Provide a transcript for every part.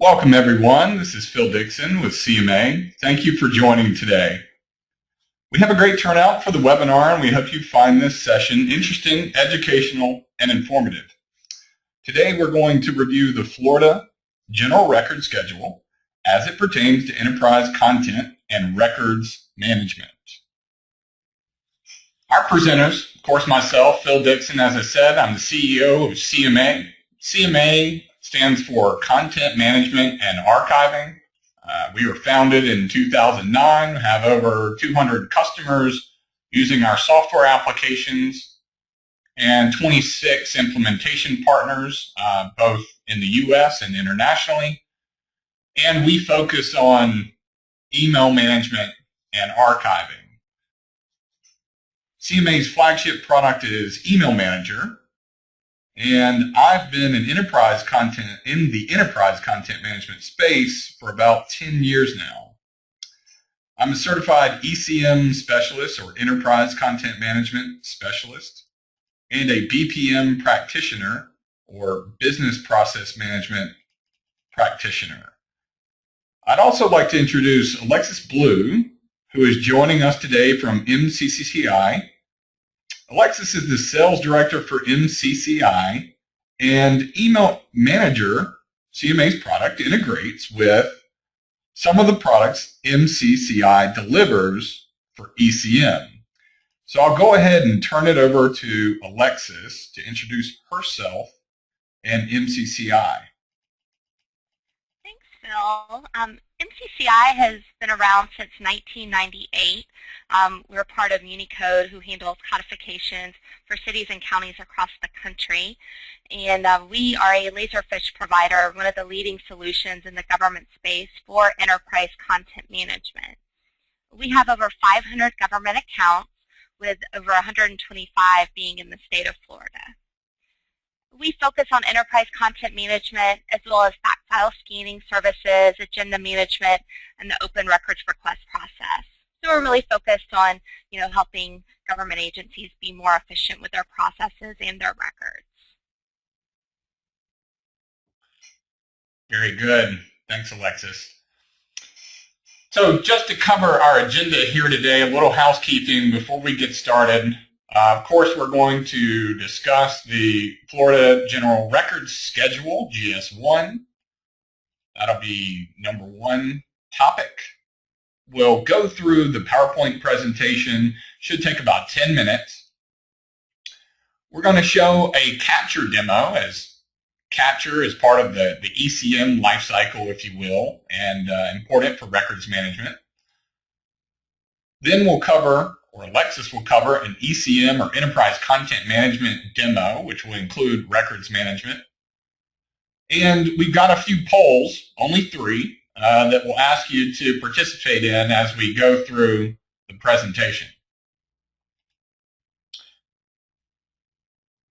Welcome everyone, this is Phil Dixon with CMA. Thank you for joining today. We have a great turnout for the webinar and we hope you find this session interesting, educational, and informative. Today we're going to review the Florida General Record Schedule as it pertains to enterprise content and records management. Our presenters, of course myself, Phil Dixon, as I said, I'm the CEO of CMA. CMA stands for Content Management and Archiving. We were founded in 2009, have over 200 customers using our software applications and 26 implementation partners, both in the US and internationally. And we focus on email management and archiving. CMA's flagship product is Email Manager. And I've been in the enterprise content management space for about 10 years now. I'm a certified ECM specialist or enterprise content management specialist and a BPM practitioner or business process management practitioner. I'd also like to introduce Alexis Blue, who is joining us today from MCCI. Alexis is the sales director for MCCI, and Email Manager, CMA's product, integrates with some of the products MCCI delivers for ECM. So I'll go ahead and turn it over to Alexis to introduce herself and MCCI. Thanks, Phil. MCCI has been around since 1998. We're part of Unicode, who handles codifications for cities and counties across the country. And we are a Laserfish provider, one of the leading solutions in the government space for enterprise content management. We have over 500 government accounts, with over 125 being in the state of Florida. We focus on enterprise content management as well as backfile scanning services, agenda management, and the open records request process. So we're really focused on, helping government agencies be more efficient with their processes and their records. Very good. Thanks, Alexis. So just to cover our agenda here today, a little housekeeping before we get started. Of course, we're going to discuss the Florida General Records Schedule, GS1. That'll be number one topic. We'll go through the PowerPoint presentation. Should take about 10 minutes. We're going to show a capture demo, as capture is part of the ECM lifecycle, if you will, and important for records management. Then we'll cover, or Alexis will cover, an ECM or Enterprise Content Management demo, which will include records management. And we've got a few polls, only 3, that we'll ask you to participate in as we go through the presentation.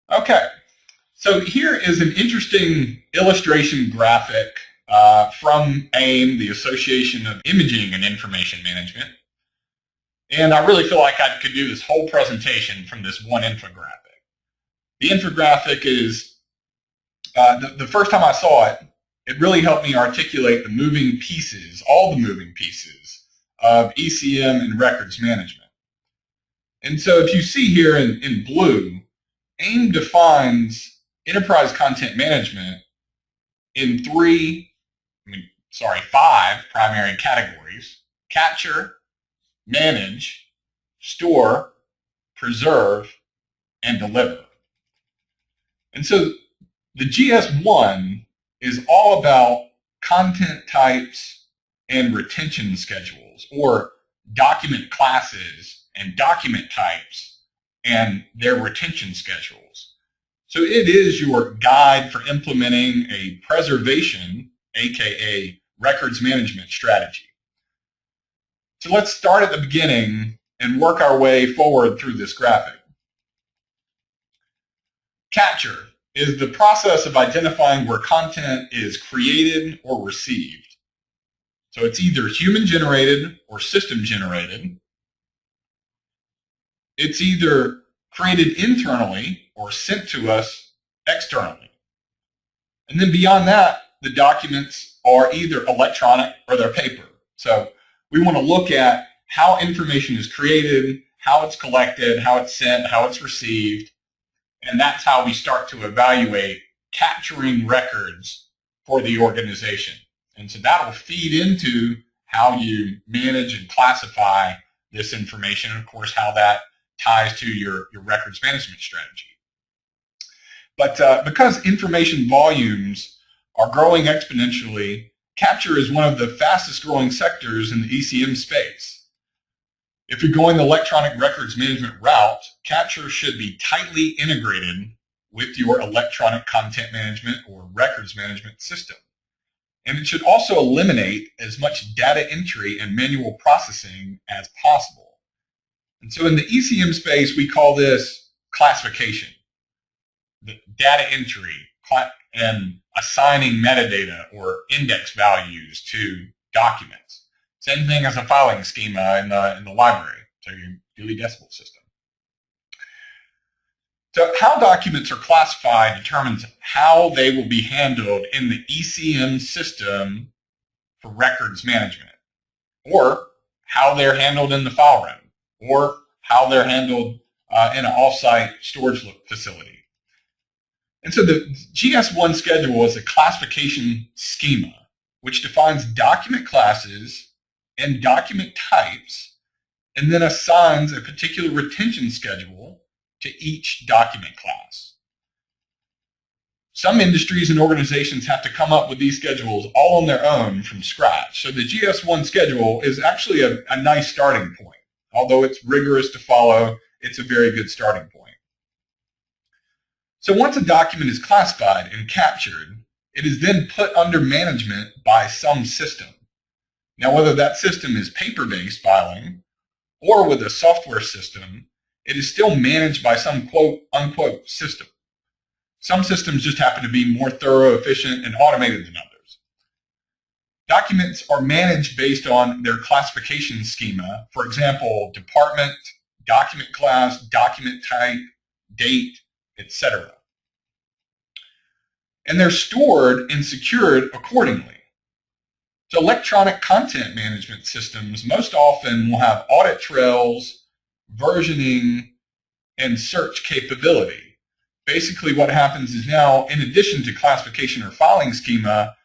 Okay, so here is an interesting illustration graphic from AIM, the Association of Imaging and Information Management. And I really feel like I could do this whole presentation from this one infographic. The infographic is, the first time I saw it, it really helped me articulate the moving pieces, all the moving pieces of ECM and records management. And so if you see here in blue, AIM defines enterprise content management in 5 primary categories: capture, manage, store, preserve, and deliver. And so the GS1 is all about content types and retention schedules, or document classes and document types and their retention schedules. So it is your guide for implementing a preservation, aka records management strategy. So let's start at the beginning and work our way forward through this graphic. Capture is the process of identifying where content is created or received. So it's either human-generated or system-generated. It's either created internally or sent to us externally. And then beyond that, the documents are either electronic or they're paper. So we want to look at how information is created, how it's collected, how it's sent, how it's received, and that's how we start to evaluate capturing records for the organization. And so that will feed into how you manage and classify this information, and of course how that ties to your records management strategy. But because information volumes are growing exponentially, capture is one of the fastest growing sectors in the ECM space. If you're going the electronic records management route, capture should be tightly integrated with your electronic content management or records management system. And it should also eliminate as much data entry and manual processing as possible. And so in the ECM space, we call this classification, the data entry and assigning metadata or index values to documents. Same thing as a filing schema in the library, so your Dewey Decimal System. So how documents are classified determines how they will be handled in the ECM system for records management, or how they're handled in the file room, or how they're handled in an off-site storage facility. And so the GS1 schedule is a classification schema which defines document classes and document types and then assigns a particular retention schedule to each document class. Some industries and organizations have to come up with these schedules all on their own from scratch. So the GS1 schedule is actually a nice starting point. Although it's rigorous to follow, it's a very good starting point. So once a document is classified and captured, it is then put under management by some system. Now, whether that system is paper-based filing or with a software system, it is still managed by some quote-unquote system. Some systems just happen to be more thorough, efficient, and automated than others. Documents are managed based on their classification schema. For example, department, document class, document type, date, etc. And they're stored and secured accordingly. So electronic content management systems most often will have audit trails, versioning, and search capability. Basically what happens is now, in addition to classification or filing schema,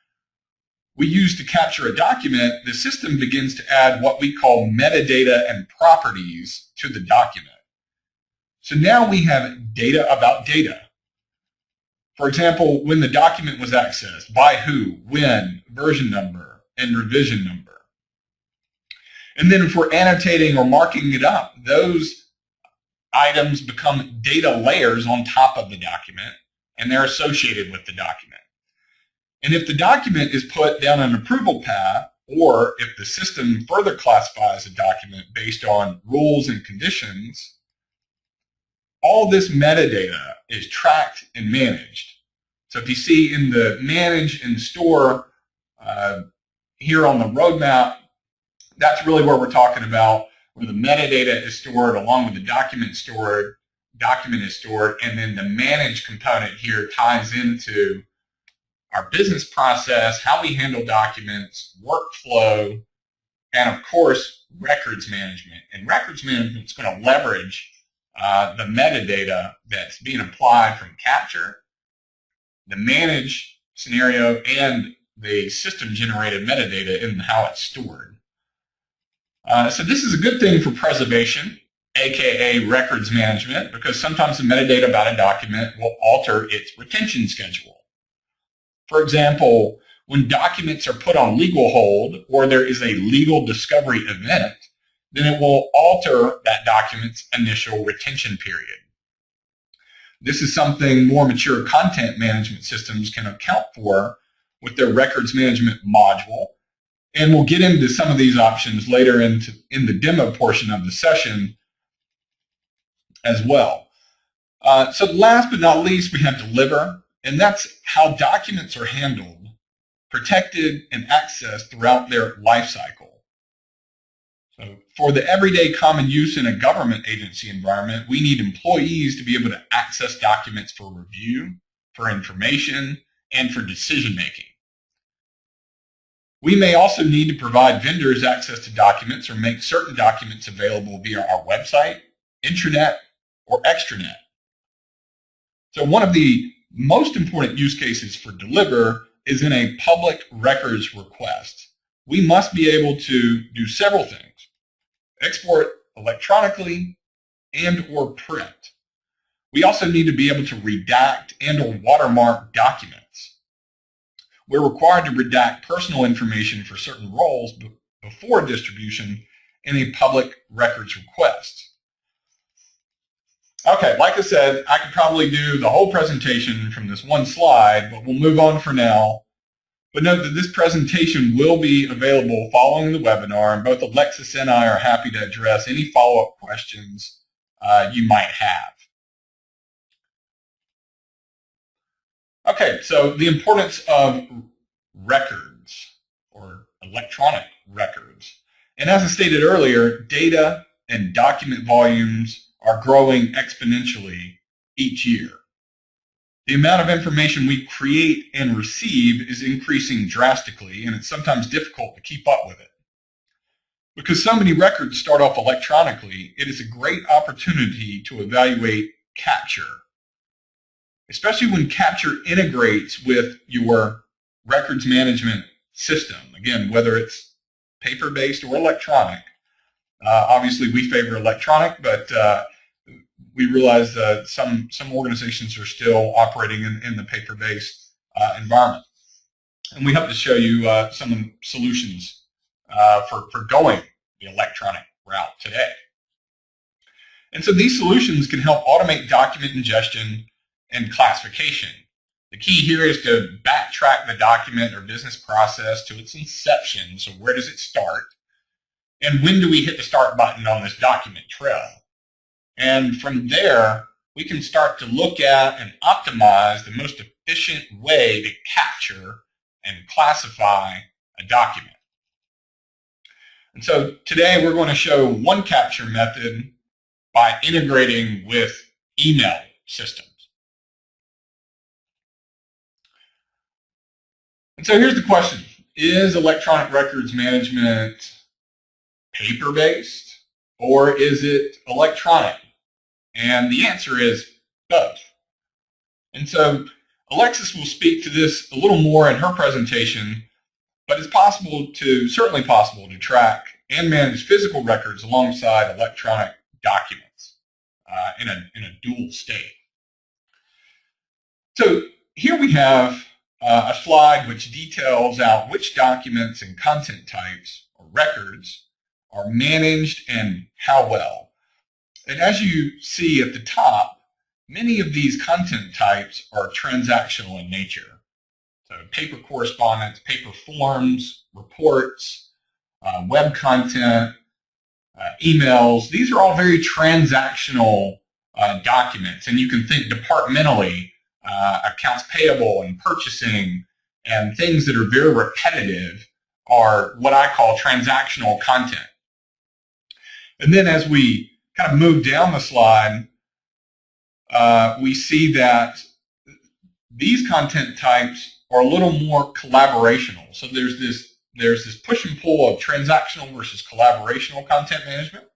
we use to capture a document, the system begins to add what we call metadata and properties to the document. So now we have data about data. For example, when the document was accessed, by who, when, version number, and revision number. And then if we're annotating or marking it up, those items become data layers on top of the document, and they're associated with the document. And if the document is put down an approval path, or if the system further classifies a document based on rules and conditions, all this metadata is tracked and managed. So if you see in the manage and store here on the roadmap, that's really where we're talking about, where the metadata is stored along with the document is stored, and then the manage component here ties into our business process, how we handle documents, workflow, and of course, records management. And records management is going to leverage the metadata that's being applied from capture, the manage scenario, and the system-generated metadata in how it's stored. So this is a good thing for preservation, aka records management, because sometimes the metadata about a document will alter its retention schedule. For example, when documents are put on legal hold or there is a legal discovery event, then it will alter that document's initial retention period. This is something more mature content management systems can account for with their records management module. And we'll get into some of these options later in the demo portion of the session as well. So last but not least, we have deliver, and that's how documents are handled, protected, and accessed throughout their life cycle. So for the everyday common use in a government agency environment, we need employees to be able to access documents for review, for information, and for decision making. We may also need to provide vendors access to documents or make certain documents available via our website, intranet, or extranet. So one of the most important use cases for Deliver is in a public records request. We must be able to do several things: export electronically and or print. We also need to be able to redact and or watermark documents. We're required to redact personal information for certain roles before distribution in a public records request. Okay, like I said, I could probably do the whole presentation from this one slide, but we'll move on for now. But note that this presentation will be available following the webinar, and both Alexis and I are happy to address any follow-up questions you might have. Okay, so the importance of records or electronic records. And as I stated earlier, data and document volumes are growing exponentially each year. The amount of information we create and receive is increasing drastically, and it's sometimes difficult to keep up with it. Because so many records start off electronically, it is a great opportunity to evaluate capture, especially when capture integrates with your records management system. Again, whether it's paper-based or electronic. Obviously, we favor electronic, but we realize that some organizations are still operating in the paper-based environment. And we hope to show you some solutions for going the electronic route today. And so these solutions can help automate document ingestion and classification. The key here is to backtrack the document or business process to its inception. So where does it start? And when do we hit the start button on this document trail? And from there, we can start to look at and optimize the most efficient way to capture and classify a document. And so today we're going to show one capture method by integrating with email systems. And so here's the question: is electronic records management paper-based or is it electronic? And the answer is both. And so Alexis will speak to this a little more in her presentation, but it's certainly possible to track and manage physical records alongside electronic documents in a dual state. So here we have a slide which details out which documents and content types or records are managed and how well. And as you see at the top, many of these content types are transactional in nature. So paper correspondence, paper forms, reports, web content, emails, these are all very transactional documents. And you can think departmentally, accounts payable and purchasing and things that are very repetitive are what I call transactional content. And then as we kind of move down the slide, we see that these content types are a little more collaborational. So there's this push and pull of transactional versus collaborational content management.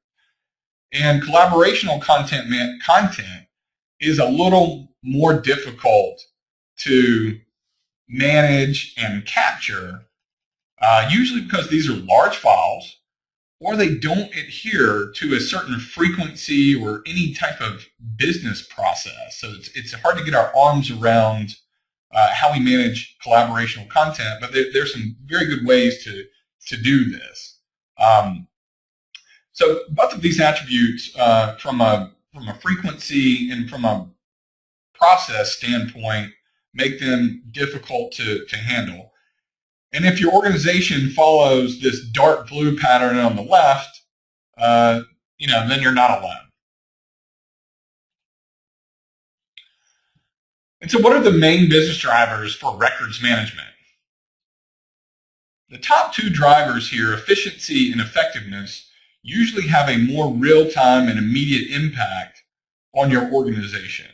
And collaborational content is a little more difficult to manage and capture, usually because these are large files, or they don't adhere to a certain frequency or any type of business process. So it's hard to get our arms around how we manage collaborational content, but there's some very good ways to do this. So both of these attributes from a frequency and from a process standpoint make them difficult to handle. And if your organization follows this dark blue pattern on the left, then you're not alone. And so what are the main business drivers for records management? The top two drivers here, efficiency and effectiveness, usually have a more real-time and immediate impact on your organization.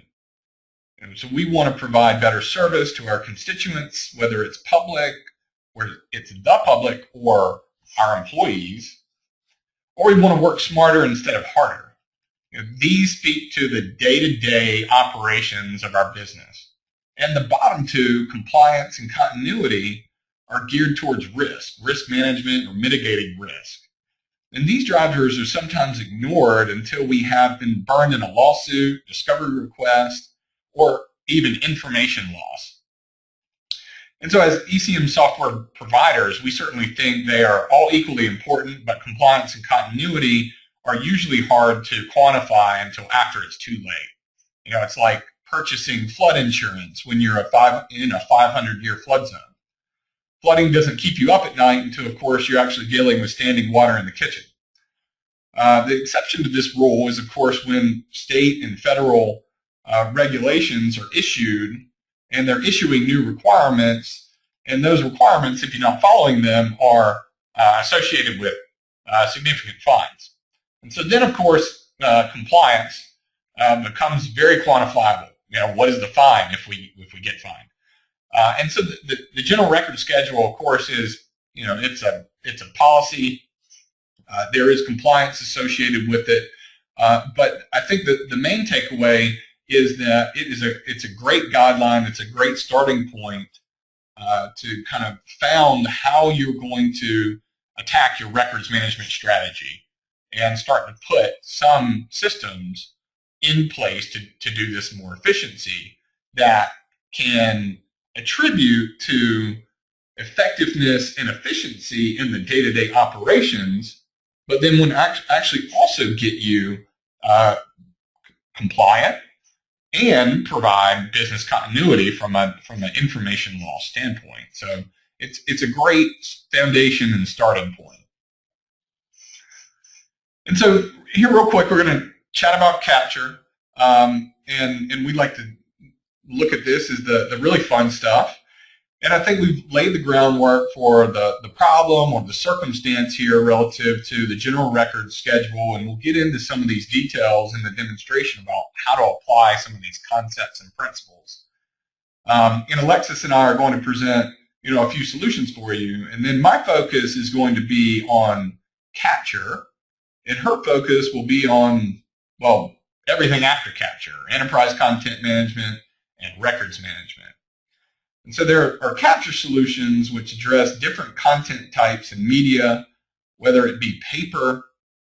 And so we want to provide better service to our constituents, whether it's public where it's the public or our employees, or we want to work smarter instead of harder. These speak to the day-to-day operations of our business. And the bottom two, compliance and continuity, are geared towards risk management or mitigating risk. And these drivers are sometimes ignored until we have been burned in a lawsuit, discovery request, or even information loss. And so as ECM software providers, we certainly think they are all equally important, but compliance and continuity are usually hard to quantify until after it's too late. It's like purchasing flood insurance when you're in a 500-year flood zone. Flooding doesn't keep you up at night until, of course, you're actually dealing with standing water in the kitchen. The exception to this rule is, of course, when state and federal regulations are issued and they're issuing new requirements, and those requirements, if you're not following them, are associated with significant fines. And so then, of course, compliance becomes very quantifiable. What is the fine if we get fined? And so the general record schedule, of course, is it's a policy. There is compliance associated with it, but I think that the main takeaway is that it's a great guideline. It's a great starting point to kind of found how you're going to attack your records management strategy and start to put some systems in place to do this more efficiency that can attribute to effectiveness and efficiency in the day-to-day operations, but then would actually also get you compliant and provide business continuity from an information law standpoint. So it's a great foundation and starting point. And so here real quick, we're going to chat about capture, and we'd like to look at this as the really fun stuff. And I think we've laid the groundwork for the problem or the circumstance here relative to the general record schedule, and we'll get into some of these details in the demonstration about how to apply some of these concepts and principles. And Alexis and I are going to present a few solutions for you, and then my focus is going to be on capture, and her focus will be on, well, everything after capture, enterprise content management and records management. And so there are capture solutions which address different content types and media, whether it be paper,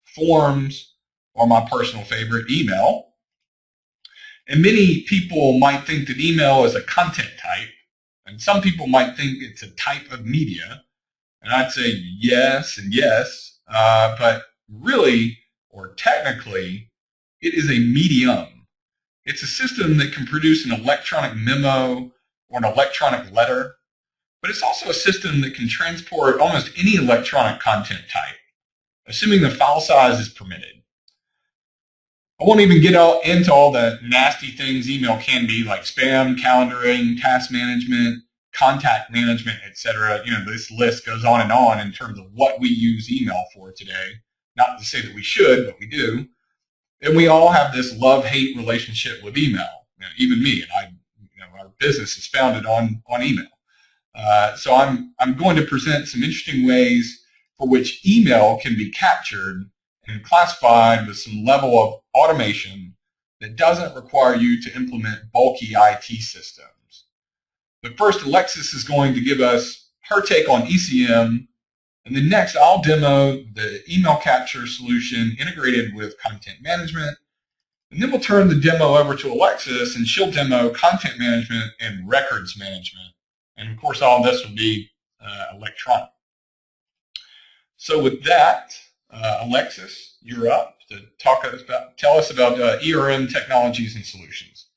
forms, or my personal favorite, email. And many people might think that email is a content type, and some people might think it's a type of media. And I'd say yes and yes, but really, or technically, it is a medium. It's a system that can produce an electronic memo or an electronic letter, but it's also a system that can transport almost any electronic content type, assuming the file size is permitted. I won't even get into all the nasty things email can be, like spam, calendaring, task management, contact management, etc. This list goes on in terms of what we use email for today. Not to say that we should, but we do. And we all have this love-hate relationship with email. Even me, and our business is founded on email. So I'm going to present some interesting ways for which email can be captured and classified with some level of automation that doesn't require you to implement bulky IT systems. But first, Alexis is going to give us her take on ECM, and then next I'll demo the email capture solution integrated with content management. And then we'll turn the demo over to Alexis, and she'll demo content management and records management. And of course, all of this will be electronic. So with that, Alexis, you're up to tell us about ERM technologies and solutions.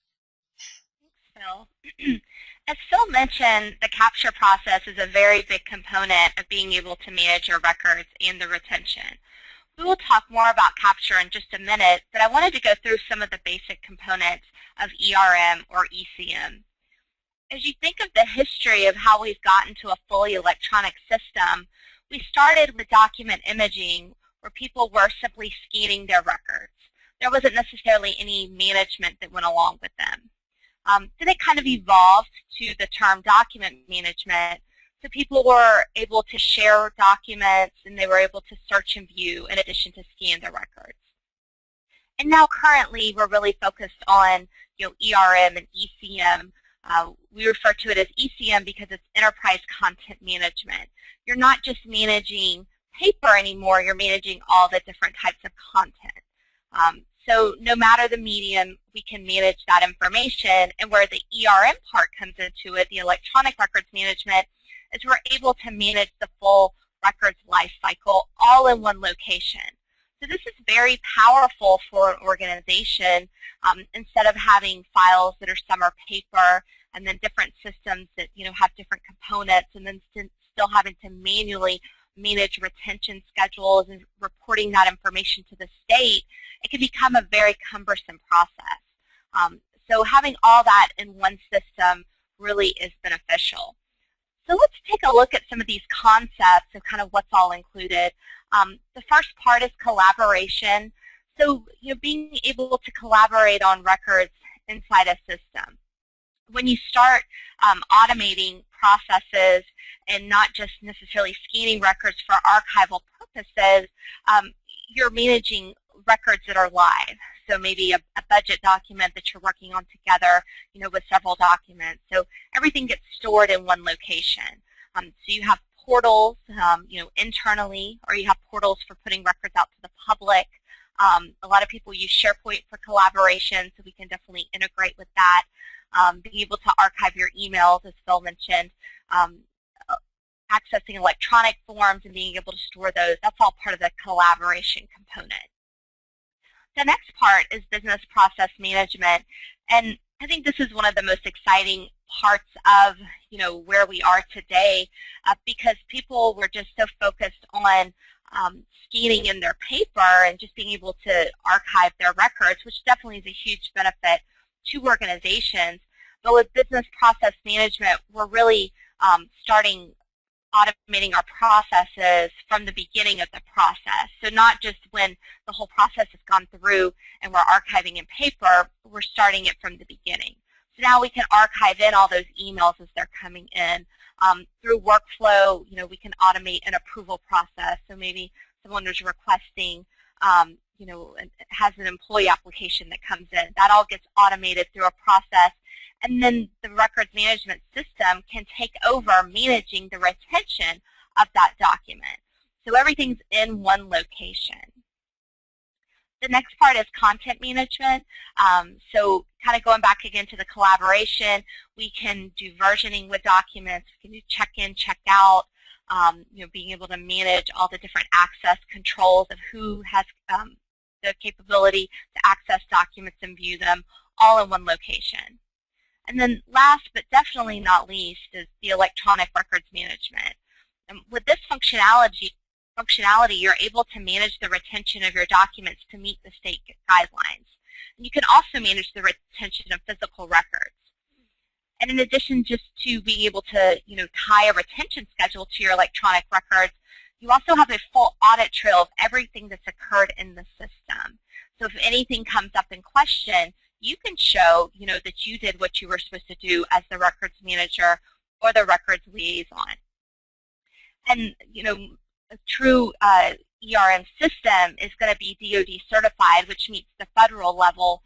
Thanks, Phil. As Phil mentioned, the capture process is a very big component of being able to manage your records and the retention. We will talk more about capture in just a minute, but I wanted to go through some of the basic components of ERM or ECM. As you think of the history of how we've gotten to a fully electronic system, we started with document imaging, where people were simply scanning their records. There wasn't necessarily any management that went along with them. Then it kind of evolved to the term document management, So people were able to share documents and they were able to search and view in addition to scan their records. And now currently we're really focused on ERM and ECM. We refer to it as ECM because it's enterprise content management. You're not just managing paper anymore, you're managing all the different types of content. So no matter the medium, we can manage that information. And where the ERM part comes into it, the electronic records management, is we're able to manage the full records life cycle all in one location. So this is very powerful for an organization. Instead of having files that are some are paper and then different systems that have different components, and then still having to manually manage retention schedules and reporting that information to the state, it can become a very cumbersome process. So having all that in one system really is beneficial. So let's take a look at some of these concepts of kind of what's all included. The first part is collaboration. So being able to collaborate on records inside a system. When you start automating processes and not just necessarily scanning records for archival purposes, you're managing records that are live. So maybe a budget document that you're working on together, with several documents. So everything gets stored in one location. So you have portals, internally, or you have portals for putting records out to the public. A lot of people use SharePoint for collaboration, so we can definitely integrate with that. Being able to archive your emails, as Phil mentioned, accessing electronic forms and being able to store those, that's all part of the collaboration component. The next part is business process management, and I think this is one of the most exciting parts of where we are today, because people were just so focused on scanning in their paper and just being able to archive their records, which definitely is a huge benefit to organizations. But with business process management, we're really starting automating our processes from the beginning of the process. So not just when the whole process has gone through and we're archiving in paper, we're starting it from the beginning. So now we can archive in all those emails as they're coming in. Through workflow, we can automate an approval process. So maybe someone is requesting, has an employee application that comes in. That all gets automated through a process. And then the records management system can take over managing the retention of that document. So everything's in one location. The next part is content management. So kind of going back again to the collaboration, we can do versioning with documents. We can do check-in, check-out, being able to manage all the different access controls of who has the capability to access documents and view them all in one location. And then last but definitely not least is the electronic records management. And with this functionality, you're able to manage the retention of your documents to meet the state guidelines. And you can also manage the retention of physical records. And in addition just to being able to tie a retention schedule to your electronic records, you also have a full audit trail of everything that's occurred in the system. So if anything comes up in question, you can show that you did what you were supposed to do as the records manager or the records liaison. And a true ERM system is going to be DoD certified, which meets the federal level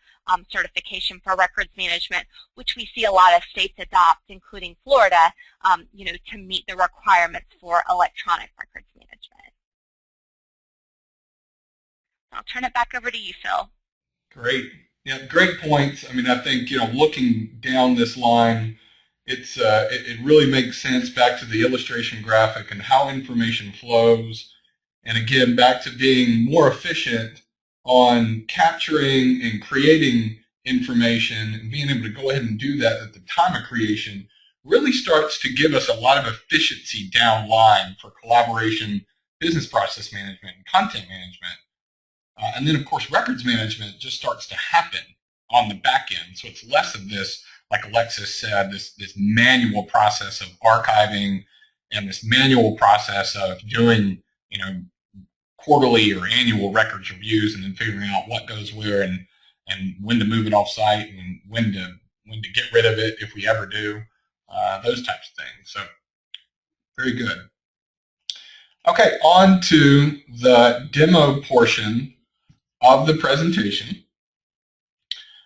certification for records management, which we see a lot of states adopt, including Florida, to meet the requirements for electronic records management. I'll turn it back over to you, Phil. Great. Yeah, great points. I mean, I think, looking down this line, it really makes sense back to the illustration graphic and how information flows. And again, back to being more efficient on capturing and creating information and being able to go ahead and do that at the time of creation really starts to give us a lot of efficiency down line for collaboration, business process management, and content management. And then, of course, records management just starts to happen on the back end. So it's less of this, like Alexis said, this manual process of archiving and this manual process of doing, quarterly or annual records reviews and then figuring out what goes where and when to move it off site and when to get rid of it if we ever do, those types of things. So Very good. Okay, on to the demo portion of the presentation.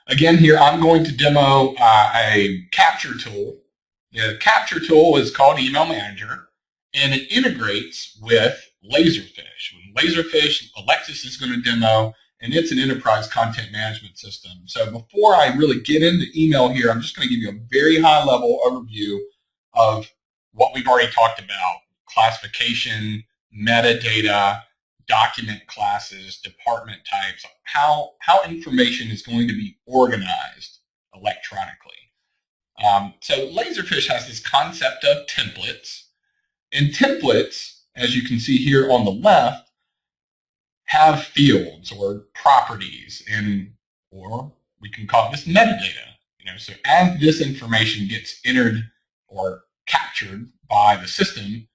Again, here I'm going to demo a capture tool. The capture tool is called Email Manager, and it integrates with Laserfish. With Laserfish, Alexis is going to demo, and it's an enterprise content management system. So before I really get into email here, I'm just going to give you a very high-level overview of what we've already talked about: classification, metadata, document classes, department types, how information is going to be organized electronically. So Laserfish has this concept of templates, and templates, as you can see here on the left, have fields or properties, or we can call this metadata. So as this information gets entered or captured by the system,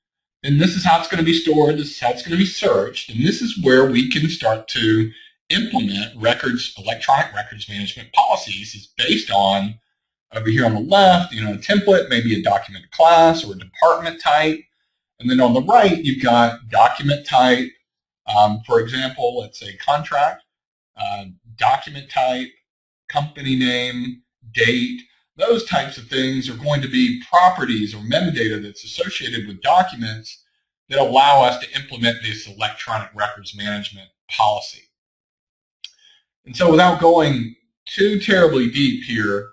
then this is how it's going to be stored, this is how it's going to be searched, and this is where we can start to implement electronic records management policies. Is based on, over here on the left, a template, maybe a document class or a department type, and then on the right, you've got document type. For example, let's say contract, document type, company name, date. Those types of things are going to be properties or metadata that's associated with documents that allow us to implement this electronic records management policy. And so without going too terribly deep here,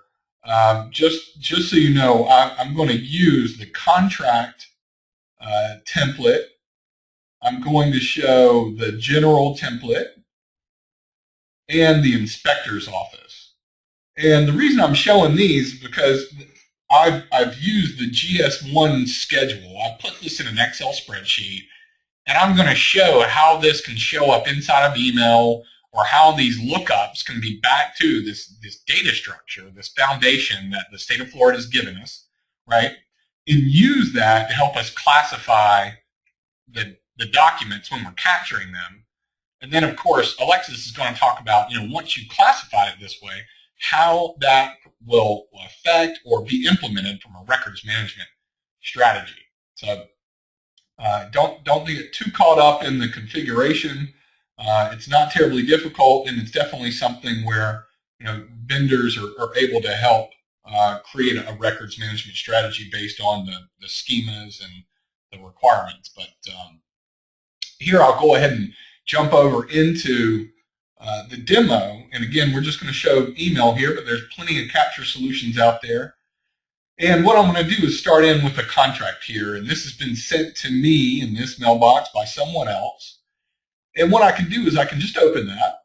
just so you know, I'm going to use the contract template. I'm going to show the general template and the inspector's office. And the reason I'm showing these is because I've used the GS1 schedule. I put this in an Excel spreadsheet, and I'm going to show how this can show up inside of email, or how these lookups can be back to this data structure, this foundation that the state of Florida has given us, right? And use that to help us classify the documents when we're capturing them. And then, of course, Alexis is going to talk about, once you classify it this way, how that will affect or be implemented from a records management strategy. So don't get too caught up in the configuration. It's not terribly difficult, and it's definitely something where vendors are able to help create a records management strategy based on the schemas and the requirements. But here I'll go ahead and jump over into the demo. And again, we're just going to show email here, but there's plenty of capture solutions out there. And what I'm going to do is start in with a contract here. And this has been sent to me in this mailbox by someone else. And what I can do is I can just open that.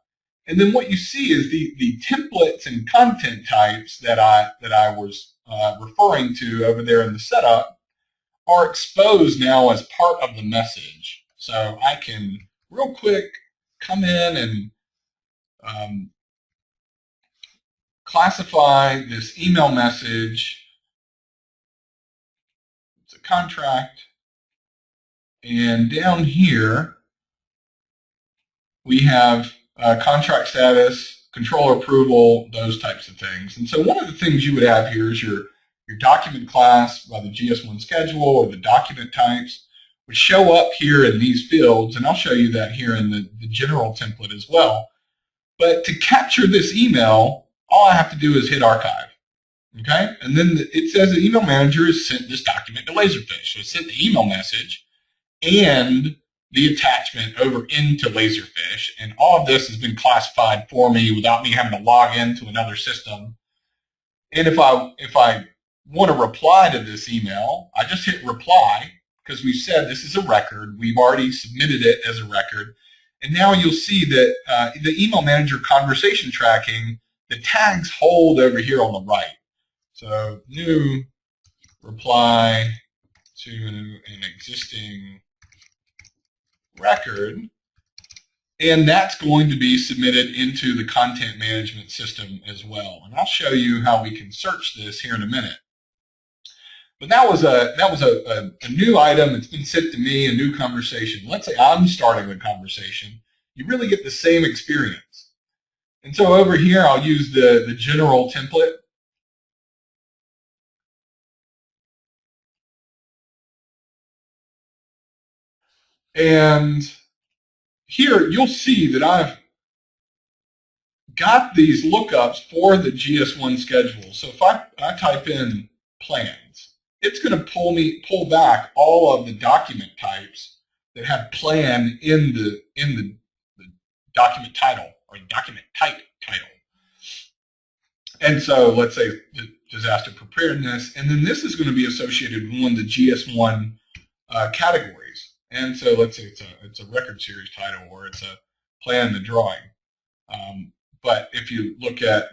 And then what you see is the templates and content types that I was referring to over there in the setup are exposed now as part of the message. So I can real quick come in and classify this email message. It's a contract. And down here, we have contract status, controller approval, those types of things. And so one of the things you would have here is your document class by the GS1 schedule, or the document types, would show up here in these fields, and I'll show you that here in the general template as well. But to capture this email, all I have to do is hit archive. Okay? And then it says the email manager has sent this document to Laserfish. So it sent the email message and the attachment over into Laserfish, and all of this has been classified for me without me having to log into another system. And if I want to reply to this email, I just hit reply, because we've said this is a record. We've already submitted it as a record. And now you'll see that the email manager conversation tracking, the tags hold over here on the right. So new reply to an existing record, and that's going to be submitted into the content management system as well. And I'll show you how we can search this here in a minute. But that was a new item. It's been sent to me, a new conversation. Let's say I'm starting the conversation. You really get the same experience. And so over here, I'll use the general template. And here you'll see that I've got these lookups for the GS1 schedule. So if I type in plans, it's going to pull back all of the document types that have plan in the document title or document type title. And so let's say disaster preparedness, and then this is going to be associated with one of the GS1 categories. And so let's say it's a record series title, or it's a plan the drawing. But if you look at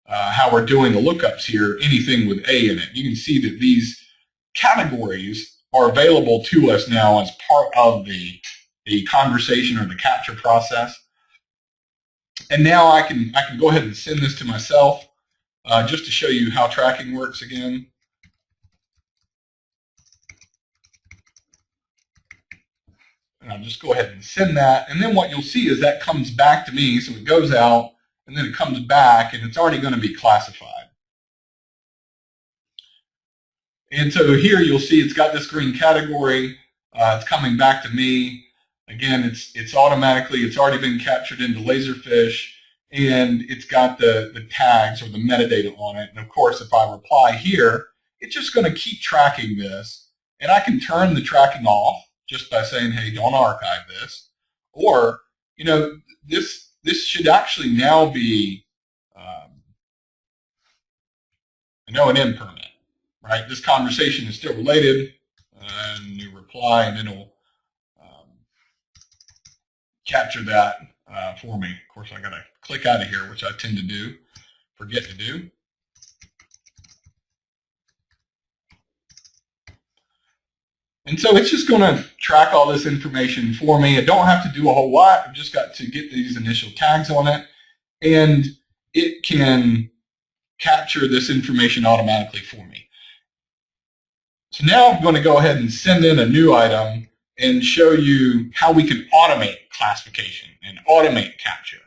how we're doing the lookups here, anything with A in it, you can see that these categories are available to us now as part of the conversation or the capture process. And now I can go ahead and send this to myself just to show you how tracking works again. And I'll just go ahead and send that. And then what you'll see is that comes back to me. So it goes out, and then it comes back, and it's already going to be classified. And so here you'll see it's got this green category. It's coming back to me. Again, it's already been captured into Laserfish, and it's got the tags or the metadata on it. And of course, if I reply here, it's just going to keep tracking this. And I can turn the tracking off just by saying, hey, don't archive this. Or, you know, this should actually now be an O&M permit, right? This conversation is still related. New reply, and it'll capture that for me. Of course, I got to click out of here, which I tend to forget to do. And so it's just going to track all this information for me. I don't have to do a whole lot. I've just got to get these initial tags on it, and it can capture this information automatically for me. So now I'm going to go ahead and send in a new item and show you how we can automate classification and automate capture.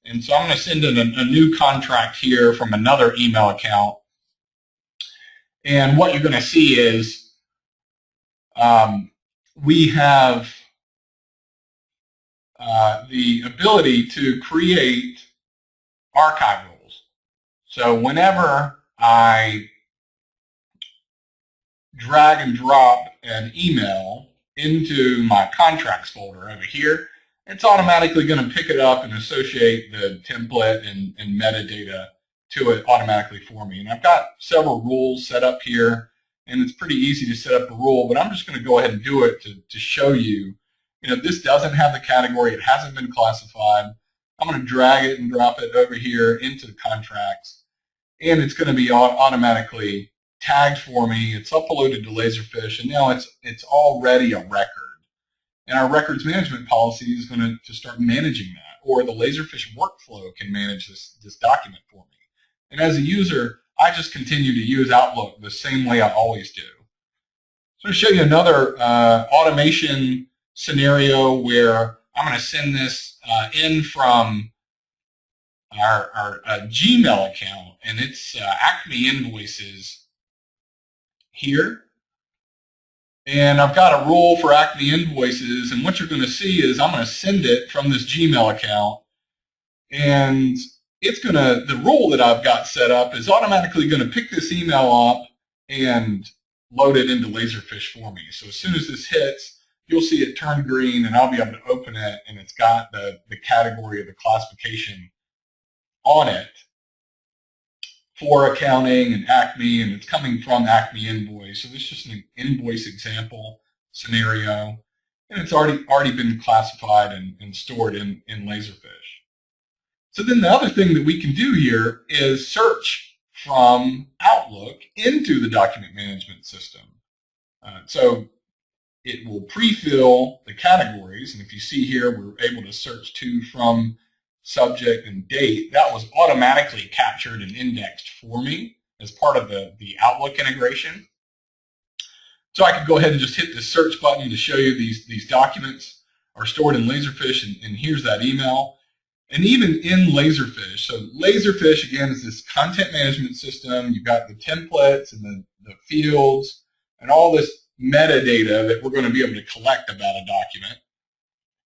And so I'm going to send in a new contract here from another email account. And what you're going to see is we have the ability to create archive rules. So whenever I drag and drop an email into my contracts folder over here, it's automatically going to pick it up and associate the template and metadata to it automatically for me. And I've got several rules set up here, and it's pretty easy to set up a rule, but I'm just going to go ahead and do it to show you, this doesn't have the category. It hasn't been classified. I'm going to drag it and drop it over here into the contracts, and it's going to be automatically tagged for me. It's uploaded to Laserfish, and now it's already a record. And our records management policy is going to start managing that, or the Laserfish workflow can manage this document for me. And as a user, I just continue to use Outlook the same way I always do. So I'm going to show you another automation scenario where I'm going to send this in from our Gmail account, and it's Acme Invoices here. And I've got a rule for Acme Invoices, and what you're going to see is I'm going to send it from this Gmail account, and the rule that I've got set up is automatically going to pick this email up and load it into Laserfish for me. So as soon as this hits, you'll see it turn green, and I'll be able to open it, and it's got the category of the classification on it for accounting and Acme, and it's coming from Acme Invoice. So this is just an invoice example scenario, and it's already been classified and stored in Laserfish. So then the other thing that we can do here is search from Outlook into the document management system. So it will pre-fill the categories, and if you see here, we're able to search to, from, subject, and date. That was automatically captured and indexed for me as part of the Outlook integration. So I could go ahead and just hit the search button to show you these documents are stored in Laserfish, and here's that email. And even in Laserfish, so Laserfish, again, is this content management system. You've got the templates and the fields and all this metadata that we're going to be able to collect about a document.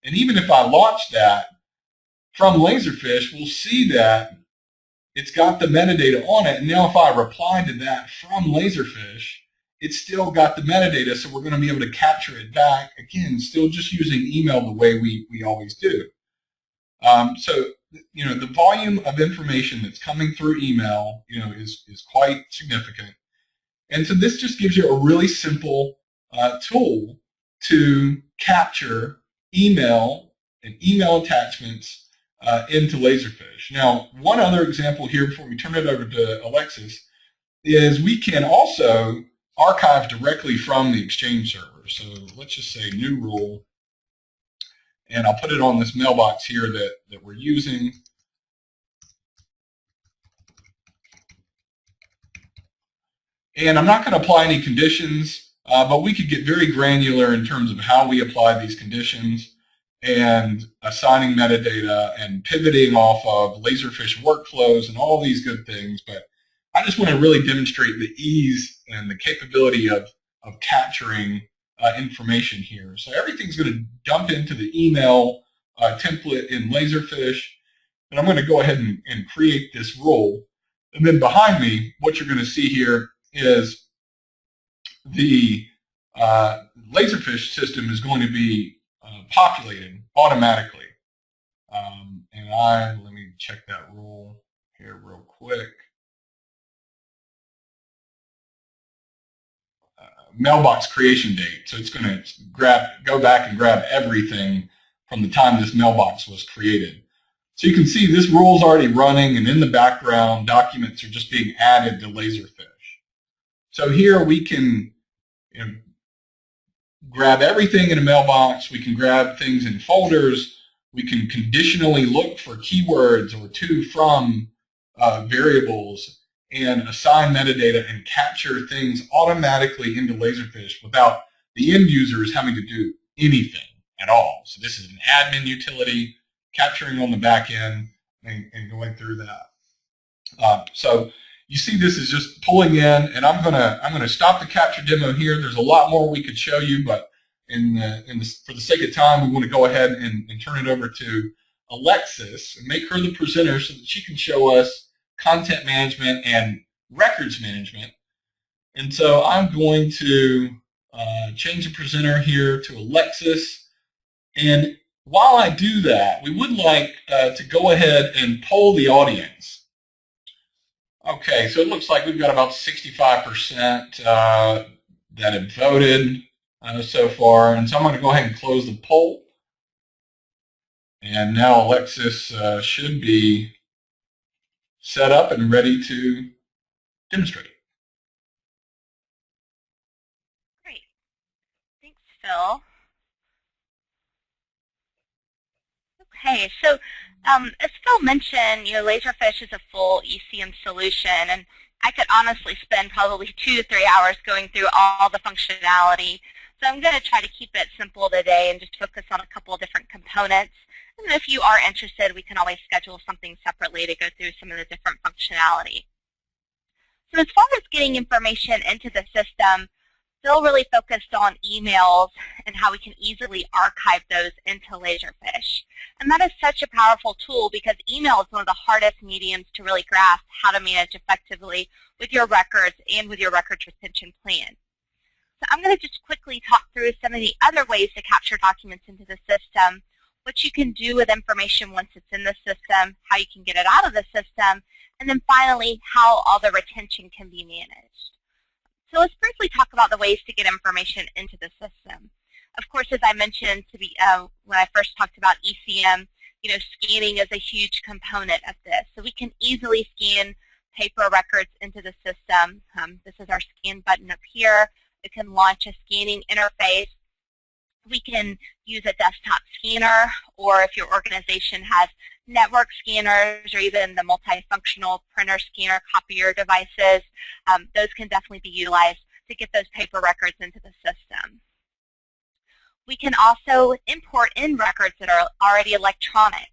And even if I launch that from Laserfish, we'll see that it's got the metadata on it. And now if I reply to that from Laserfish, it's still got the metadata, so we're going to be able to capture it back. Again, still just using email the way we always do. So, the volume of information that's coming through email, is quite significant. And so this just gives you a really simple tool to capture email and email attachments into Laserfish. Now, one other example here before we turn it over to Alexis is we can also archive directly from the Exchange server. So let's just say new rule, and I'll put it on this mailbox here that we're using. And I'm not going to apply any conditions, but we could get very granular in terms of how we apply these conditions and assigning metadata and pivoting off of Laserfish workflows and all these good things. But I just want to really demonstrate the ease and the capability of capturing information here. So everything's going to dump into the email template in Laserfish. And I'm going to go ahead and create this rule. And then behind me, what you're going to see here is the Laserfish system is going to be populated automatically. Let me check that rule here real quick. Mailbox creation date. So it's going to go back and grab everything from the time this mailbox was created. So you can see this rule is already running, and in the background, documents are just being added to Laserfish. So here we can grab everything in a mailbox. We can grab things in folders. We can conditionally look for keywords or to from variables and assign metadata and capture things automatically into Laserfish without the end users having to do anything at all. So this is an admin utility capturing on the back end and going through that. So you see this is just pulling in, and I'm gonna stop the capture demo here. There's a lot more we could show you, but for the sake of time, we want to go ahead and turn it over to Alexis and make her the presenter so that she can show us content management and records management. And so I'm going to change the presenter here to Alexis. And while I do that, we would like to go ahead and poll the audience. Okay, so it looks like we've got about 65% that have voted so far. And so I'm going to go ahead and close the poll. And now Alexis should be set up and ready to demonstrate. Great. Thanks, Phil. Okay, so as Phil mentioned, Laserfish is a full ECM solution, and I could honestly spend probably 2 to 3 hours going through all the functionality. So I'm going to try to keep it simple today and just focus on a couple of different components. And if you are interested, we can always schedule something separately to go through some of the different functionality. So as far as getting information into the system, Phil really focused on emails and how we can easily archive those into Laserfish. And that is such a powerful tool because email is one of the hardest mediums to really grasp how to manage effectively with your records and with your records retention plan. So I'm going to just quickly talk through some of the other ways to capture documents into the system, what you can do with information once it's in the system, how you can get it out of the system, and then finally, how all the retention can be managed. So let's briefly talk about the ways to get information into the system. Of course, as I mentioned when I first talked about ECM, scanning is a huge component of this. So we can easily scan paper records into the system. This is our scan button up here. It can launch a scanning interface. We can use a desktop scanner, or if your organization has network scanners or even the multifunctional printer scanner copier devices, those can definitely be utilized to get those paper records into the system. We can also import in records that are already electronic.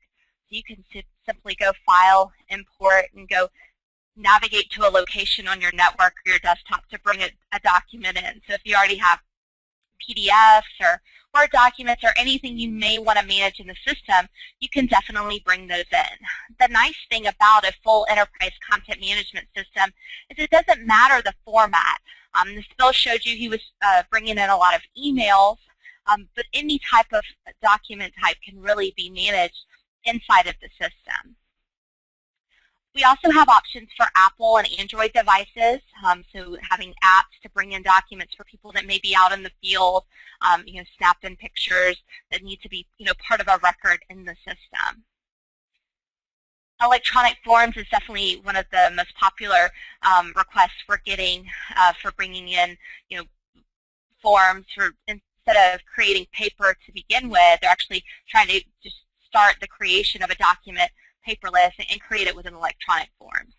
So you can simply go File, Import, and go navigate to a location on your network or your desktop to bring a document in. So if you already have PDFs or Word documents or anything you may want to manage in the system, you can definitely bring those in. The nice thing about a full enterprise content management system is it doesn't matter the format. This Bill showed you he was bringing in a lot of emails, but any type of document type can really be managed inside of the system. We also have options for Apple and Android devices, so having apps to bring in documents for people that may be out in the field, snap in pictures that need to be, part of a record in the system. Electronic forms is definitely one of the most popular requests we're getting for bringing in, forms for instead of creating paper to begin with. They're actually trying to just start the creation of a document paperless and create it with an electronic form.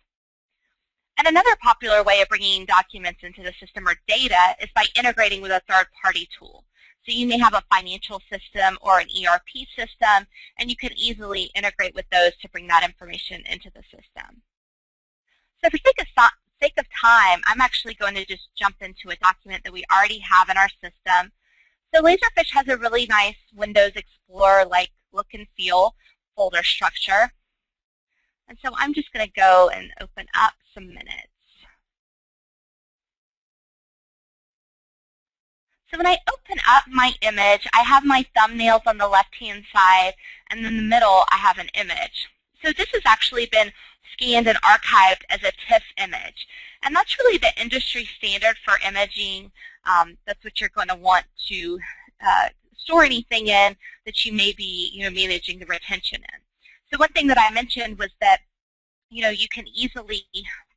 And another popular way of bringing documents into the system or data is by integrating with a third-party tool. So you may have a financial system or an ERP system, and you can easily integrate with those to bring that information into the system. So for sake of time, I'm actually going to just jump into a document that we already have in our system. So Laserfish has a really nice Windows Explorer-like look and feel folder structure. And so I'm just going to go and open up some minutes. So when I open up my image, I have my thumbnails on the left-hand side, and in the middle I have an image. So this has actually been scanned and archived as a TIFF image. And that's really the industry standard for imaging. That's what you're going to want to store anything in that you may be managing the retention in. So one thing that I mentioned was that you can easily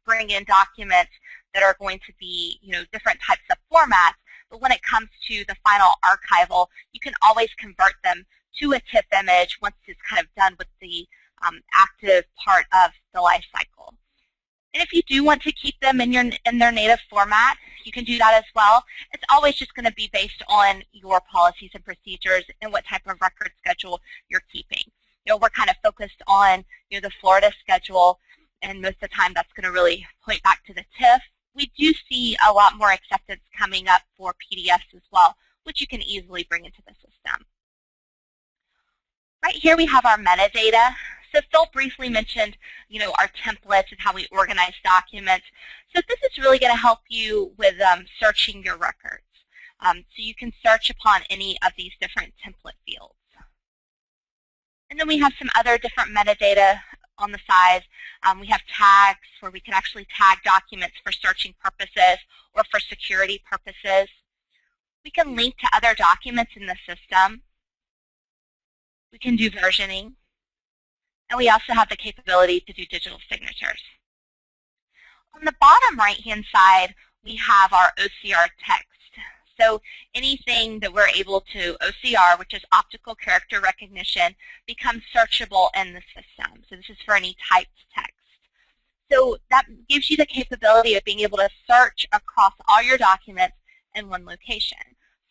bring in documents that are going to be different types of formats, but when it comes to the final archival, you can always convert them to a TIFF image once it's kind of done with the active part of the life cycle. And if you do want to keep them in their native format, you can do that as well. It's always just going to be based on your policies and procedures and what type of record schedule you're keeping. We're kind of focused on the Florida schedule, and most of the time that's going to really point back to the TIFF. We do see a lot more acceptance coming up for PDFs as well, which you can easily bring into the system. Right here we have our metadata. So Phil briefly mentioned, our templates and how we organize documents. So this is really going to help you with searching your records. So you can search upon any of these different template fields. And then we have some other different metadata on the side. We have tags where we can actually tag documents for searching purposes or for security purposes. We can link to other documents in the system. We can do versioning. And we also have the capability to do digital signatures. On the bottom right-hand side, we have our OCR text. So anything that we're able to OCR, which is optical character recognition, becomes searchable in the system. So this is for any typed text. So that gives you the capability of being able to search across all your documents in one location.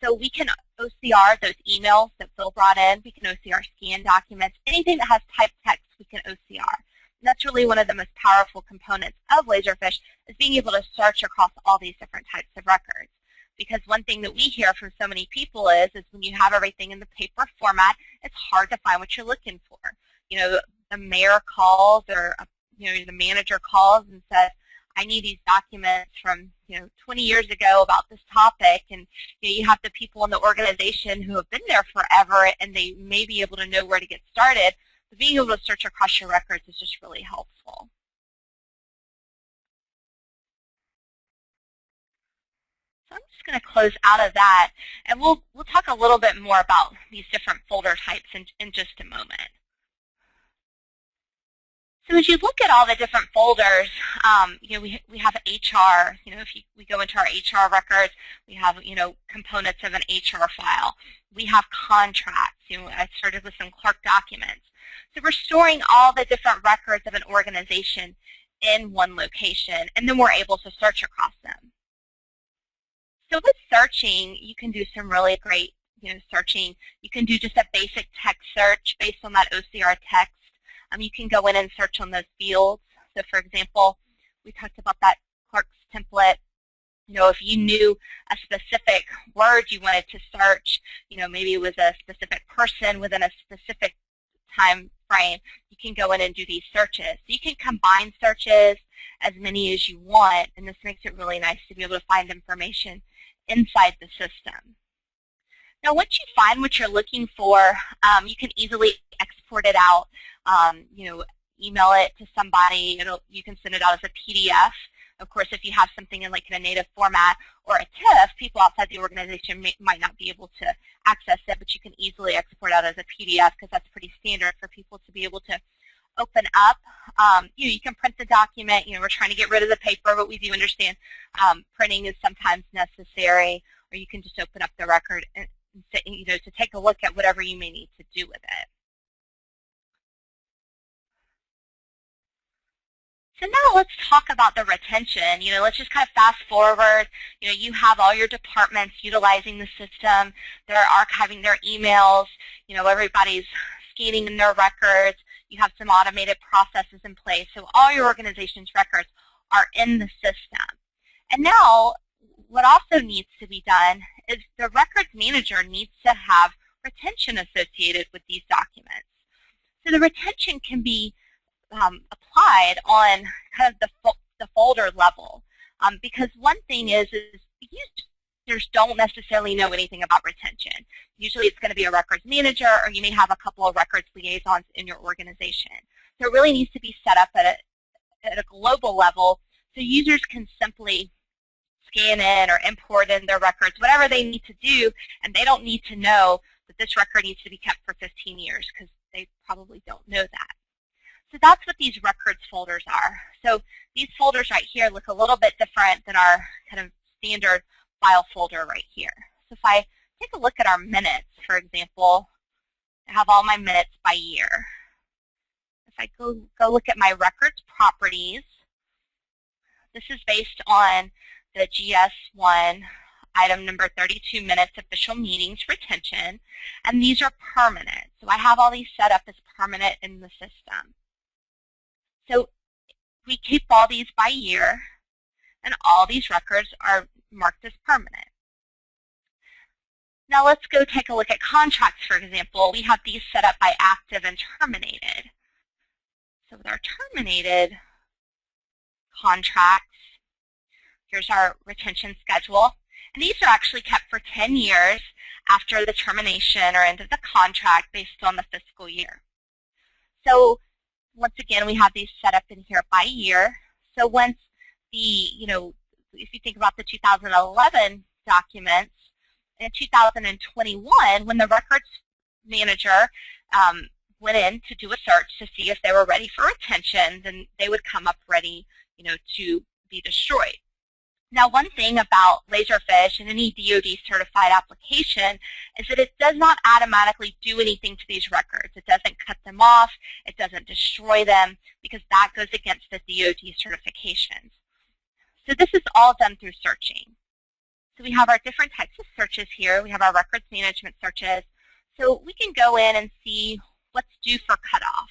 So we can OCR those emails that Phil brought in. We can OCR scan documents. Anything that has typed text, we can OCR. And that's really one of the most powerful components of Laserfish, is being able to search across all these different types of records. Because one thing that we hear from so many people is when you have everything in the paper format, it's hard to find what you're looking for. The mayor calls or the manager calls and says, I need these documents from 20 years ago about this topic, and you have the people in the organization who have been there forever, and they may be able to know where to get started. But being able to search across your records is just really helpful. So I'm just going to close out of that, and we'll talk a little bit more about these different folder types in just a moment. So as you look at all the different folders, we have HR. If we go into our HR records, we have components of an HR file. We have contracts. I started with some clerk documents. So we're storing all the different records of an organization in one location, and then we're able to search across them. So with searching, you can do some really great, searching. You can do just a basic text search based on that OCR text. You can go in and search on those fields. So for example, we talked about that clerk's template. If you knew a specific word you wanted to search, maybe it was a specific person within a specific time frame, you can go in and do these searches. So you can combine searches as many as you want, and this makes it really nice to be able to find information inside the system. Now, once you find what you're looking for, you can easily export it out, email it to somebody. You can send it out as a PDF. Of course, if you have something in a native format or a TIFF, people outside the organization might not be able to access it, but you can easily export out as a PDF because that's pretty standard for people to be able to open up. You can print the document. We're trying to get rid of the paper, but we do understand printing is sometimes necessary, or you can just open up the record and to take a look at whatever you may need to do with it. So now let's talk about the retention. Let's just kind of fast forward. You have all your departments utilizing the system. They're archiving their emails. Everybody's scanning in their records. You have some automated processes in place. So all your organization's records are in the system. And now what also needs to be done is the records manager needs to have retention associated with these documents. So the retention can be applied on kind of the folder level, because one thing is users don't necessarily know anything about retention. Usually it's going to be a records manager, or you may have a couple of records liaisons in your organization. So it really needs to be set up at a global level so users can simply scan in or import in their records, whatever they need to do, and they don't need to know that this record needs to be kept for 15 years because they probably don't know that. So that's what these records folders are. So these folders right here look a little bit different than our kind of standard file folder right here. So if I take a look at our minutes, for example, I have all my minutes by year. If I go look at my records properties, this is based on the GS1 item number 32 minutes official meetings retention, and these are permanent. So I have all these set up as permanent in the system. So we keep all these by year, and all these records are marked as permanent. Now let's go take a look at contracts, for example. We have these set up by active and terminated. So with our terminated contracts, here's our retention schedule. And these are actually kept for 10 years after the termination or end of the contract based on the fiscal year. So once again, we have these set up in here by year. So once if you think about the 2011 documents, in 2021, when the records manager went in to do a search to see if they were ready for retention, then they would come up ready, to be destroyed. Now, one thing about Laserfish and any DoD certified application is that it does not automatically do anything to these records. It doesn't cut them off. It doesn't destroy them, because that goes against the DoD certifications. So this is all done through searching. So we have our different types of searches here. We have our records management searches. So we can go in and see what's due for cutoff.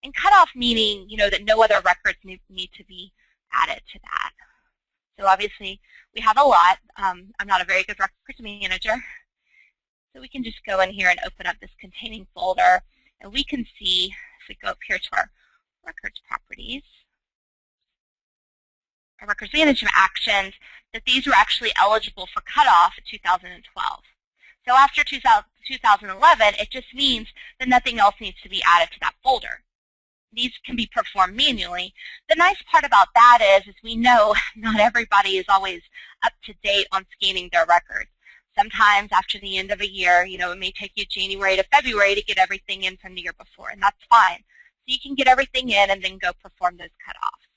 And cutoff meaning, that no other records need to be added to that. So obviously, we have a lot. I'm not a very good records manager. So we can just go in here and open up this containing folder. And we can see, if we go up here to our records properties, our records management actions, that these were actually eligible for cutoff in 2012. So after 2011, it just means that nothing else needs to be added to that folder. These can be performed manually. The nice part about that is we know not everybody is always up to date on scanning their records. Sometimes after the end of a year, it may take you January to February to get everything in from the year before, and that's fine. So you can get everything in and then go perform those cutoffs.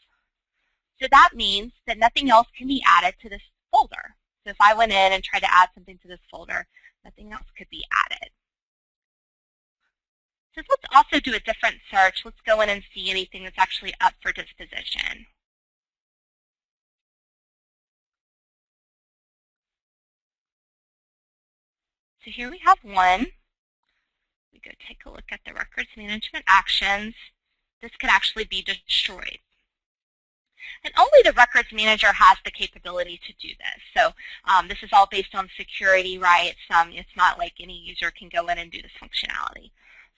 So that means that nothing else can be added to this folder. So if I went in and tried to add something to this folder, nothing else could be added. So let's also do a different search. Let's go in and see anything that's actually up for disposition. So here we have one. We go take a look at the records management actions. This could actually be destroyed. And only the records manager has the capability to do this. So this is all based on security rights. It's not like any user can go in and do this functionality.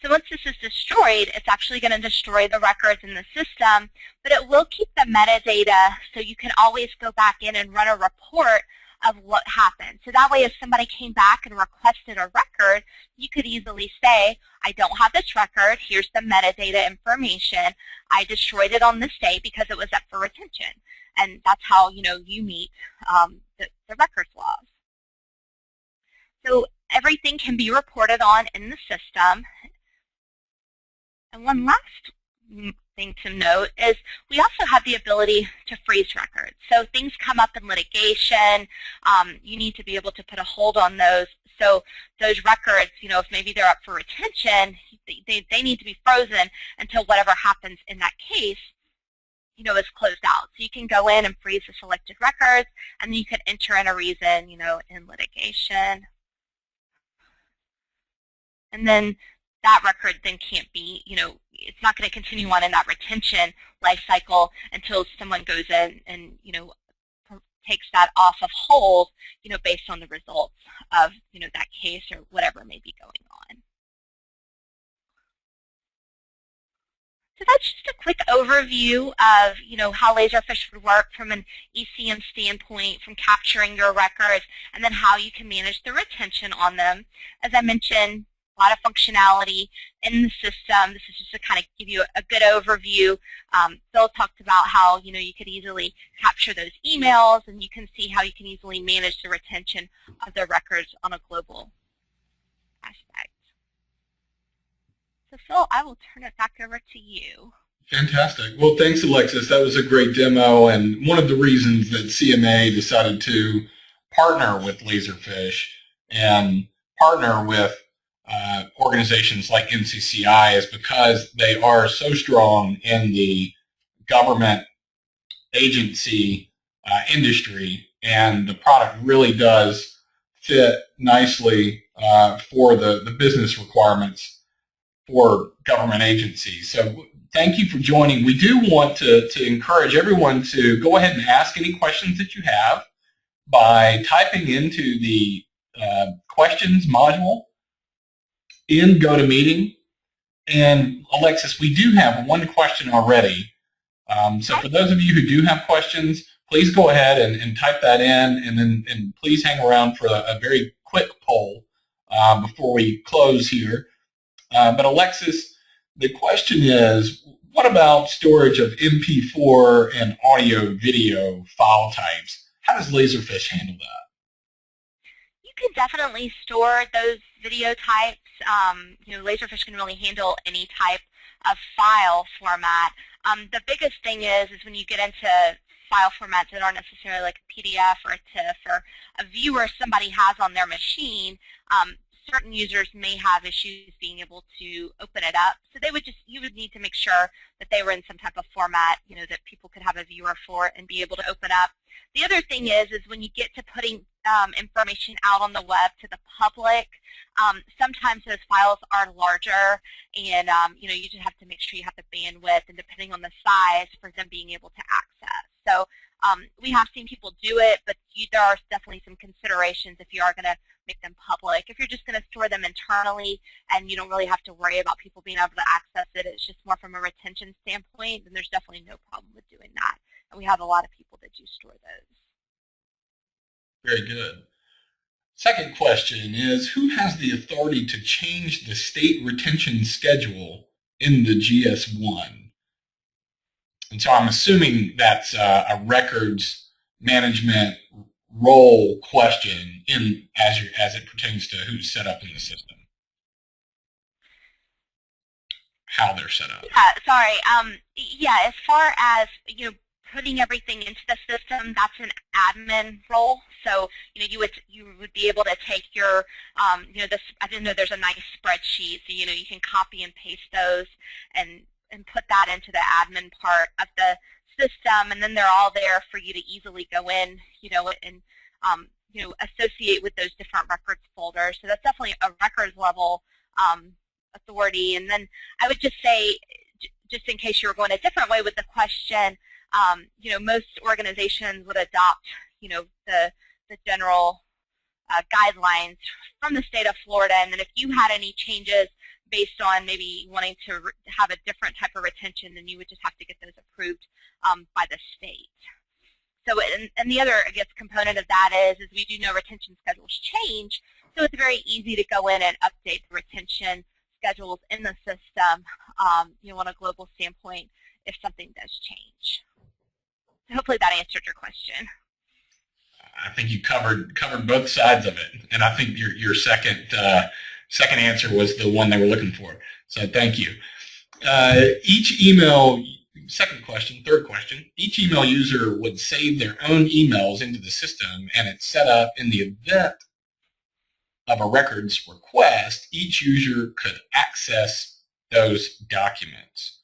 So once this is destroyed, it's actually going to destroy the records in the system, but it will keep the metadata so you can always go back in and run a report of what happened. So that way if somebody came back and requested a record, you could easily say, I don't have this record, here's the metadata information, I destroyed it on this day because it was up for retention. And that's how you meet the records laws. So everything can be reported on in the system. And one last thing to note is we also have the ability to freeze records. So things come up in litigation, you need to be able to put a hold on those. So those records, if maybe they're up for retention, they need to be frozen until whatever happens in that case, is closed out. So you can go in and freeze the selected records, and then you can enter in a reason, in litigation. And then that record then can't be, it's not going to continue on in that retention life cycle until someone goes in and, takes that off of hold, based on the results of, that case or whatever may be going on. So that's just a quick overview of, how Laserfish would work from an ECM standpoint, from capturing your records, and then how you can manage the retention on them. As I mentioned, a lot of functionality in the system. This is just to kind of give you a good overview. Phil talked about how you could easily capture those emails, and you can see how you can easily manage the retention of the records on a global aspect. So Phil, I will turn it back over to you. Fantastic. Well, thanks, Alexis. That was a great demo, and one of the reasons that CMA decided to partner with Laserfish and partner with organizations like NCCI is because they are so strong in the government agency industry, and the product really does fit nicely for the business requirements for government agencies. So thank you for joining. We do want to encourage everyone to go ahead and ask any questions that you have by typing into the questions module in GoToMeeting. And Alexis, we do have one question already. So for those of you who do have questions, please go ahead and type that in, and please hang around for a very quick poll before we close here. But Alexis, the question is, what about storage of MP4 and audio-video file types? How does Laserfish handle that? You can definitely store those video types. Laserfish can really handle any type of file format. The biggest thing is when you get into file formats that aren't necessarily like a PDF or a TIFF or a viewer somebody has on their machine, certain users may have issues being able to open it up. So you would need to make sure that they were in some type of format, that people could have a viewer for and be able to open up. The other thing is when you get to putting information out on the web to the public, sometimes those files are larger, and you just have to make sure you have the bandwidth, and depending on the size, for them being able to access. So we have seen people do it, but there are definitely some considerations if you are going to make them public. If you're just going to store them internally and you don't really have to worry about people being able to access it, it's just more from a retention standpoint, then there's definitely no problem with doing that. And we have a lot of people that do store those. Very good. Second question is, who has the authority to change the state retention schedule in the GS1? And so I'm assuming that's a records management role question as it pertains to who's set up in the system, how they're set up. Yeah, sorry. Yeah, as far as putting everything into the system, that's an admin role. So you would be able to take your I didn't know there's a nice spreadsheet, so you can copy and paste those and put that into the admin part of the system, and then they're all there for you to easily go in, and associate with those different records folders. So that's definitely a records level authority. And then I would just say, just in case you were going a different way with the question, Most organizations would adopt, the general guidelines from the state of Florida, and then if you had any changes based on maybe wanting to have a different type of retention, then you would just have to get those approved by the state. So, and the other, I guess, component of that is we do know retention schedules change, so it's very easy to go in and update the retention schedules in the system, on a global standpoint if something does change. So hopefully that answered your question. I think you covered both sides of it, and I think your second answer was the one they were looking for. So thank you. Each email. Third question, each email user would save their own emails into the system, and it's set up in the event of a records request, each user could access those documents.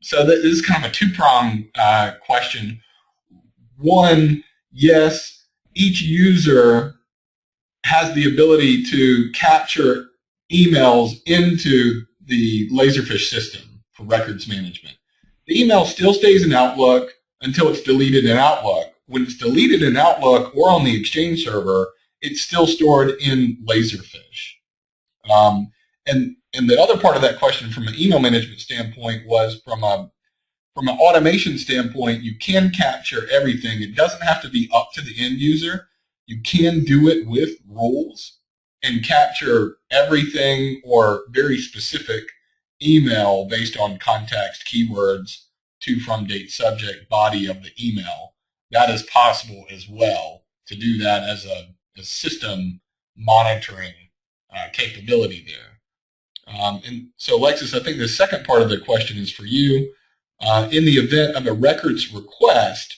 So this is kind of a two-pronged question. One, yes, each user has the ability to capture emails into the Laserfish system for records management. The email still stays in Outlook until it's deleted in Outlook. When it's deleted in Outlook or on the Exchange server, it's still stored in Laserfish. And the other part of that question from an email management standpoint was from an automation standpoint, you can capture everything. It doesn't have to be up to the end user. You can do it with rules and capture everything or very specific email based on context, keywords, to, from, date, subject, body of the email. That is possible as well to do that as a system monitoring capability there. And so, Alexis, I think the second part of the question is for you. In the event of a records request,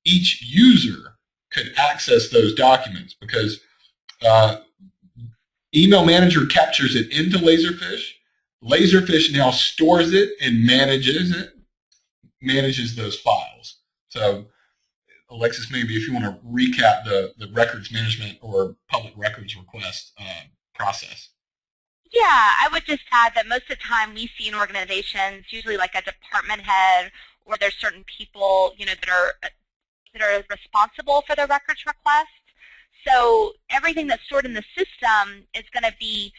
each user could access those documents because Email Manager captures it into Laserfish. Laserfish now stores it and manages those files. So, Alexis, maybe if you want to recap the records management or public records request process. Yeah, I would just add that most of the time we see in organizations, usually like a department head, or there's certain people, that are responsible for the records request. So everything that's stored in the system is going to be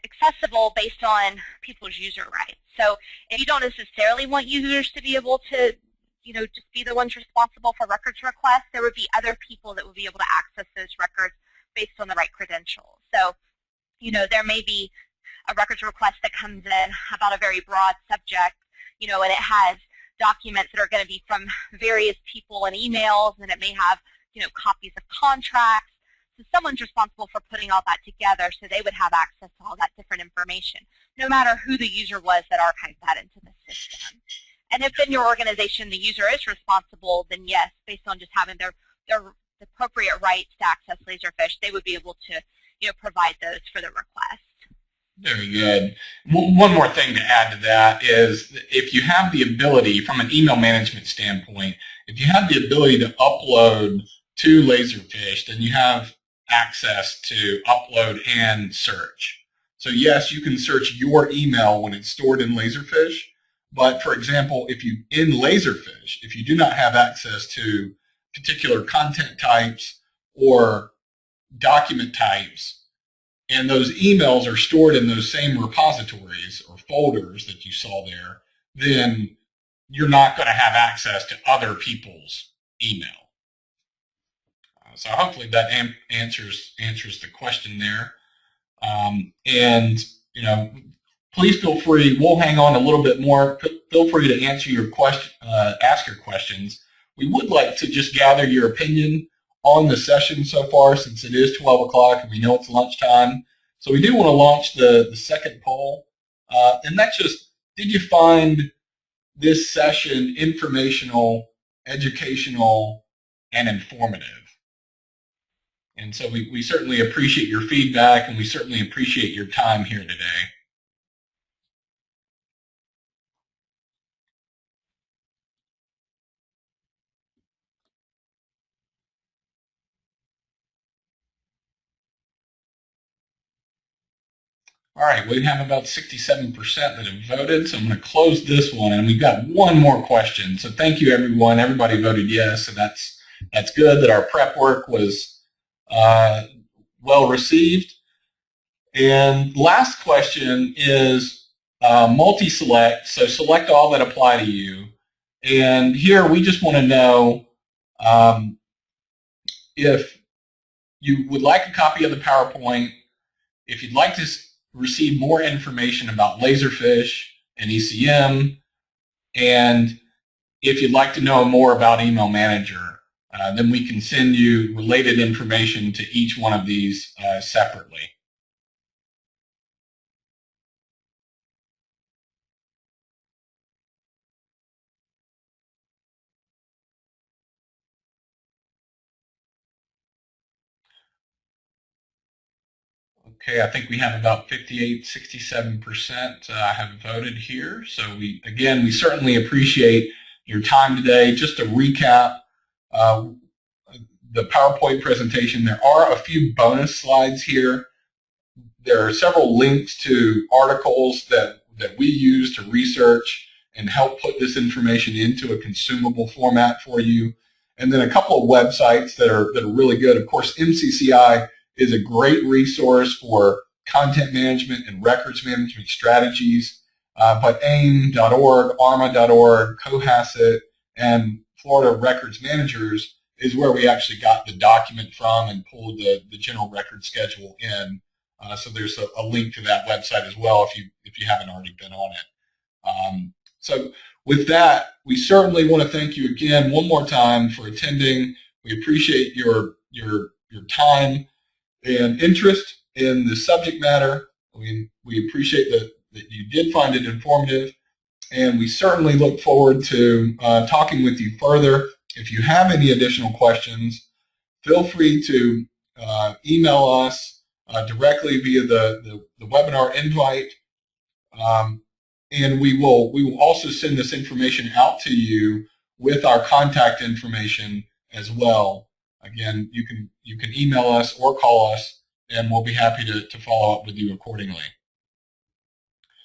accessible based on people's user rights. So if you don't necessarily want users to be able to, just be the ones responsible for records requests, there would be other people that would be able to access those records based on the right credentials. So, there may be a records request that comes in about a very broad subject, and it has documents that are going to be from various people and emails, and it may have, copies of contracts. So someone's responsible for putting all that together, so they would have access to all that different information, no matter who the user was that archived that into the system. And if in your organization the user is responsible, then yes, based on just having their appropriate rights to access Laserfish, they would be able to provide those for the request. Very good. One more thing to add to that is if you have the ability, from an email management standpoint, if you have the ability to upload to Laserfish, then you have access to upload and search. So yes, you can search your email when it's stored in Laserfish, but for example, if you do not have access to particular content types or document types, and those emails are stored in those same repositories or folders that you saw there, then you're not going to have access to other people's email. So hopefully that answers the question there. And please feel free. We'll hang on a little bit more. Feel free to answer your ask your questions. We would like to just gather your opinion on the session so far, since it is 12 o'clock and we know it's lunchtime. So we do want to launch the second poll, and that's just, did you find this session informational, educational, and informative? And so we certainly appreciate your feedback, and we certainly appreciate your time here today. All right, we have about 67% that have voted, so I'm going to close this one, and we've got one more question. So thank you, everyone. Everybody voted yes, so that's good that our prep work was well received. And last question is multi-select, so select all that apply to you. And here we just want to know if you would like a copy of the PowerPoint, if you'd like to receive more information about Laserfish and ECM, and if you'd like to know more about Email Manager, then we can send you related information to each one of these separately. Okay, I think we have about 58, 67% have voted here. So we certainly appreciate your time today. Just to recap the PowerPoint presentation, there are a few bonus slides here. There are several links to articles that we use to research and help put this information into a consumable format for you. And then a couple of websites that are really good. Of course, MCCI is a great resource for content management and records management strategies. But AIM.org, ARMA.org, Cohasset, and Florida Records Managers is where we actually got the document from and pulled the general record schedule in. So there's a link to that website as well if you haven't already been on it. So with that, we certainly want to thank you again one more time for attending. We appreciate your time and interest in the subject matter. We appreciate that you did find it informative, and we certainly look forward to talking with you further. If you have any additional questions, feel free to email us directly via the webinar invite, and we will also send this information out to you with our contact information as well. Again, you can email us or call us, and we'll be happy to follow up with you accordingly.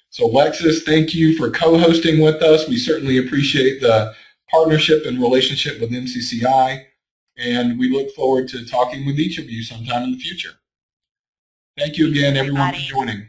So Alexis, thank you for co-hosting with us. We certainly appreciate the partnership and relationship with MCCI, and we look forward to talking with each of you sometime in the future. Thank you again, everyone, for joining.